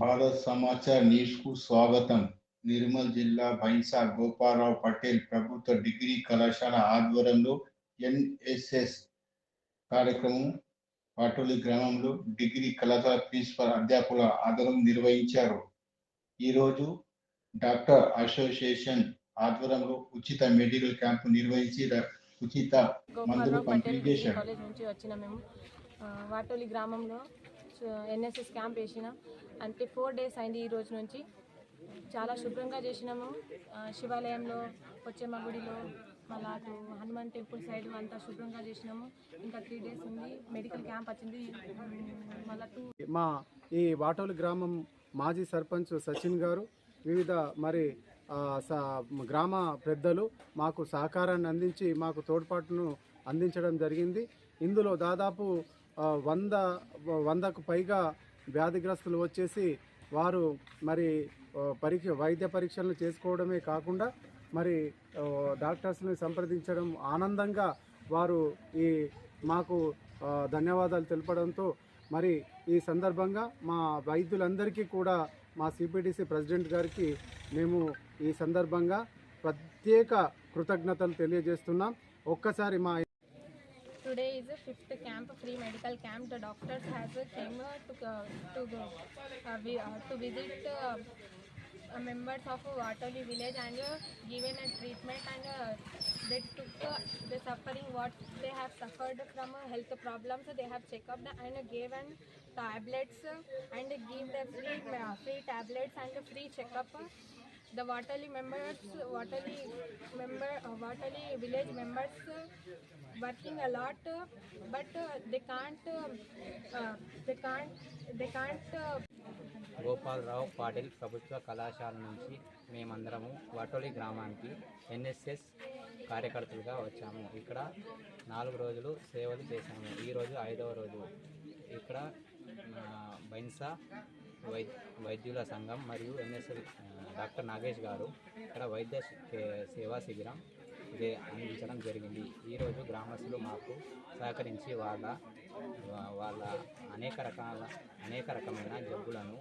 Bharat Samachar news కు స్వాగతం. నిర్మల్ జిల్లా బైంసా గోపాలరావు పటేల్ ప్రభుత్వ డిగ్రీ కళాశాల ఆధ్వర్యంలో ఎన్ఎస్ఎస్ కార్యక్రమం పాటోలి గ్రామంలో డిగ్రీ కళాశాల ప్రిన్సిపల్ అధ్యాపకుల ఆధ్వర్యం నిర్వహించారు. ఈరోజు డాక్టర్ అసోసియేషన్ ఆధ్వర్యంలో ఉచిత మెడికల్ క్యాంపు నిర్వహించి ఉచిత మందులు పంపిణీ చేశారు. కాలేజ్ నుంచి వచ్చిన మేము వాటోలి గ్రామంలో ఎన్ఎస్ఎస్ క్యాంప్ వేసిన అంటే 4 days అయింది. ఈ రోజు నుంచి చాలా శుభ్రంగా చేసినాము. శివాలయంలో వచ్చేమ గుడిలో మళ్ళా అటు హనుమాన్ టెంపుల్ సైడ్ అంతా శుభ్రంగా చేసినాము. ఇంకా 3 days ఉంది. మెడికల్ క్యాంప్ వచ్చింది. మళ్ళీ మా ఈ వాటోలి గ్రామం మాజీ సర్పంచ్ సచిన్ గారు వివిధ మరి గ్రామ పెద్దలు మాకు సహకారాన్ని అందించి మాకు తోడ్పాటును అందించడం జరిగింది. ఇందులో దాదాపు 100కు పైగా వ్యాధిగ్రస్తులు వచ్చేసి వారు మరి వైద్య పరీక్షలను చేసుకోవడమే కాకుండా మరి డాక్టర్స్ని సంప్రదించడం ఆనందంగా వారు మాకు ధన్యవాదాలు తెలపడంతో మరి ఈ సందర్భంగా మా వైద్యులందరికీ కూడా మా సిపిడిసి ప్రెసిడెంట్ గారికి మేము ఈ సందర్భంగా ప్రత్యేక కృతజ్ఞతలు తెలియజేస్తున్నాం. ఒక్కసారి మా Today is the 5th camp, free medical camp. The doctors has came to visit members of Watoli village and given a treatment, and they took the suffering what they have suffered from health problems. They have checked up and given tablets and give the free tablets and free checkup. The Watoli village members working a lot, but they can't Gopalarao Patil ప్రభుత్వ కళాశాల నుంచి మేమందరము వాటోలి గ్రామానికి NSS కార్యకర్తలుగా వచ్చాము. ఇక్కడ 4 రోజులు సేవలు చేశాము. ఈరోజు 5వ రోజు. ఇక్కడ బైన్సా వైద్యుల సంఘం మరియు ఎన్ఎస్ఎల్ డాక్టర్ నాగేష్ గారు ఇక్కడ వైద్య సేవా శిబిరం అందించడం జరిగింది. ఈరోజు గ్రామస్తులు మాకు సహకరించి వాళ్ళ అనేక రకమైన జబ్బులను